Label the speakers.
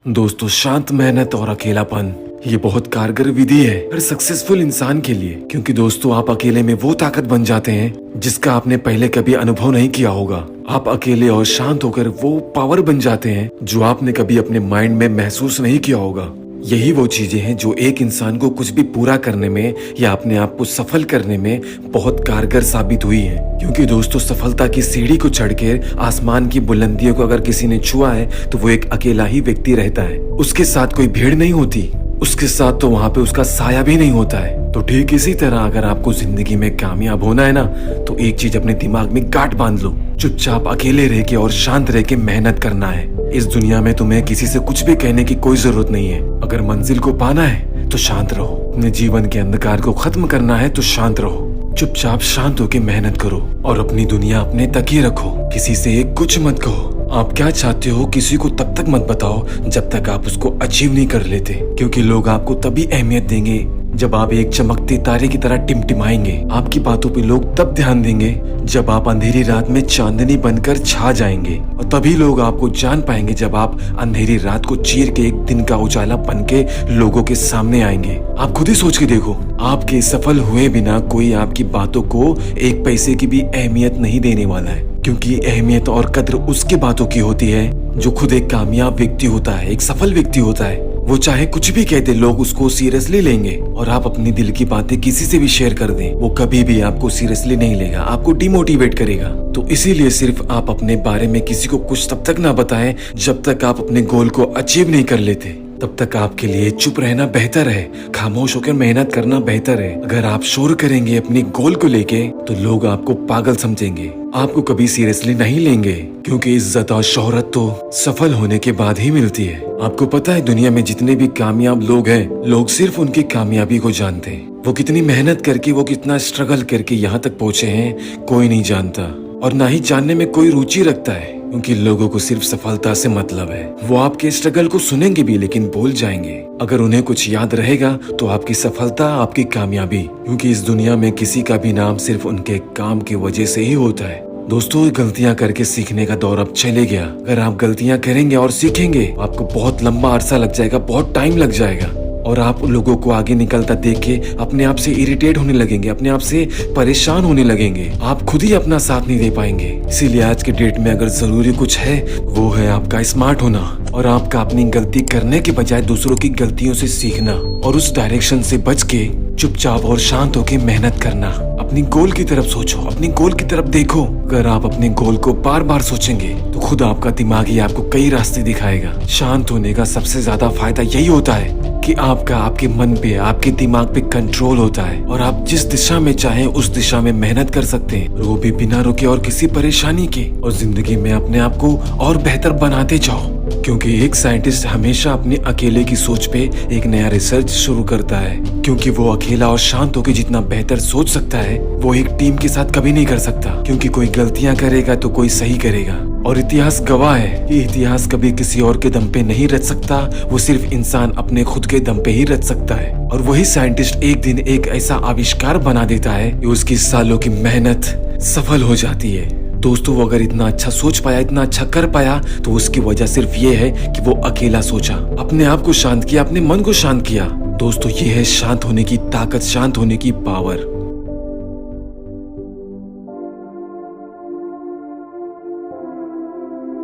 Speaker 1: दोस्तों, शांत मेहनत और अकेलापन ये बहुत कारगर विधि है हर सक्सेसफुल इंसान के लिए। क्योंकि दोस्तों, आप अकेले में वो ताकत बन जाते हैं जिसका आपने पहले कभी अनुभव नहीं किया होगा। आप अकेले और शांत होकर वो पावर बन जाते हैं जो आपने कभी अपने माइंड में महसूस नहीं किया होगा। यही वो चीजें हैं जो एक इंसान को कुछ भी पूरा करने में या अपने आप को सफल करने में बहुत कारगर साबित हुई है। क्योंकि दोस्तों, सफलता की सीढ़ी को चढ़कर आसमान की बुलंदियों को अगर किसी ने छुआ है तो वो एक अकेला ही व्यक्ति रहता है। उसके साथ कोई भीड़ नहीं होती, उसके साथ तो वहां पे उसका साया भी नहीं होता है। तो ठीक इसी तरह अगर आपको जिंदगी में कामयाब होना है ना, तो एक चीज अपने दिमाग में गांठ बांध लो, चुपचाप अकेले रह के और शांत रह के मेहनत करना है। इस दुनिया में तुम्हें किसी से कुछ भी कहने की कोई जरूरत नहीं है। अगर मंजिल को पाना है तो शांत रहो, अपने जीवन के अंधकार को खत्म करना है तो शांत रहो, चुपचाप शांत होके मेहनत करो और अपनी दुनिया अपने तक ही रखो। किसी से एक कुछ मत कहो। आप क्या चाहते हो किसी को तब तक मत बताओ जब तक आप उसको अचीव नहीं कर लेते। क्योंकि लोग आपको तभी अहमियत देंगे जब आप एक चमकते तारे की तरह टिमटिमाएंगे। आपकी बातों पे लोग तब ध्यान देंगे जब आप अंधेरी रात में चांदनी बनकर छा जाएंगे। और तभी लोग आपको जान पाएंगे जब आप अंधेरी रात को चीर के एक दिन का उजाला बन के लोगों के सामने आएंगे। आप खुद ही सोच के देखो, आपके सफल हुए बिना कोई आपकी बातों को एक पैसे की भी अहमियत नहीं देने वाला है। क्योंकि अहमियत और कद्र उसके बातों की होती है जो खुद एक कामयाब व्यक्ति होता है, एक सफल व्यक्ति होता है। वो चाहे कुछ भी कहते, लोग उसको सीरियसली लेंगे। और आप अपनी दिल की बातें किसी से भी शेयर कर दें, वो कभी भी आपको सीरियसली नहीं लेगा, आपको डिमोटिवेट करेगा। तो इसीलिए सिर्फ आप अपने बारे में किसी को कुछ तब तक ना बताएं जब तक आप अपने गोल को अचीव नहीं कर लेते। तब तक आपके लिए चुप रहना बेहतर है, खामोश होकर मेहनत करना बेहतर है। अगर आप शोर करेंगे अपने गोल को लेके तो लोग आपको पागल समझेंगे, आपको कभी सीरियसली नहीं लेंगे। क्योंकि इज्जत और शोहरत तो सफल होने के बाद ही मिलती है। आपको पता है, दुनिया में जितने भी कामयाब लोग हैं, लोग सिर्फ उनकी कामयाबी को जानते हैं। वो कितनी मेहनत करके, वो कितना स्ट्रगल करके यहाँ तक पहुँचे हैं, कोई नहीं जानता। और ना ही जानने में कोई रुचि रखता है। क्योंकि लोगों को सिर्फ सफलता से मतलब है। वो आपके स्ट्रगल को सुनेंगे भी लेकिन भूल जाएंगे। अगर उन्हें कुछ याद रहेगा तो आपकी सफलता, आपकी कामयाबी। क्योंकि इस दुनिया में किसी का भी नाम सिर्फ उनके काम की वजह से ही होता है। दोस्तों, गलतियां करके सीखने का दौर अब चले गया। अगर आप गलतियां करेंगे और सीखेंगे, आपको बहुत लंबा अरसा लग जाएगा, बहुत टाइम लग जाएगा। और आप लोगों को आगे निकलता देख के अपने आप से इरिटेट होने लगेंगे, अपने आप से परेशान होने लगेंगे। आप खुद ही अपना साथ नहीं दे पाएंगे। इसीलिए आज के डेट में अगर जरूरी कुछ है, वो है आपका स्मार्ट होना और आपका अपनी गलती करने के बजाय दूसरों की गलतियों से सीखना और उस डायरेक्शन से बच के चुपचाप और शांत होकर मेहनत करना। अपनी गोल की तरफ सोचो, अपनी गोल की तरफ देखो। अगर आप अपने गोल को बार बार सोचेंगे तो खुद आपका दिमाग ही आपको कई रास्ते दिखाएगा। शांत होने का सबसे ज्यादा फायदा यही होता है कि आपका आपके मन पे, आपके दिमाग पे कंट्रोल होता है और आप जिस दिशा में चाहें उस दिशा में मेहनत कर सकते हैं, वो भी बिना रुके और किसी परेशानी के। और जिंदगी में अपने आप को और बेहतर बनाते जाओ। क्योंकि एक साइंटिस्ट हमेशा अपने अकेले की सोच पे एक नया रिसर्च शुरू करता है। क्योंकि वो अकेला और शांत होकर जितना बेहतर सोच सकता है, वो एक टीम के साथ कभी नहीं कर सकता। क्योंकि कोई गलतियां करेगा तो कोई सही करेगा। और इतिहास गवाह है कि इतिहास कभी किसी और के दम पे नहीं रच सकता, वो सिर्फ इंसान अपने खुद के दम पे ही रच सकता है। और वही साइंटिस्ट एक दिन एक ऐसा आविष्कार बना देता है कि उसकी सालों की मेहनत सफल हो जाती है। दोस्तों, वो अगर इतना अच्छा सोच पाया, इतना अच्छा कर पाया, तो उसकी वजह सिर्फ ये है कि वो अकेला सोचा, अपने आप को शांत किया, अपने मन को शांत किया। दोस्तों, ये है शांत होने की ताकत, शांत होने की पावर।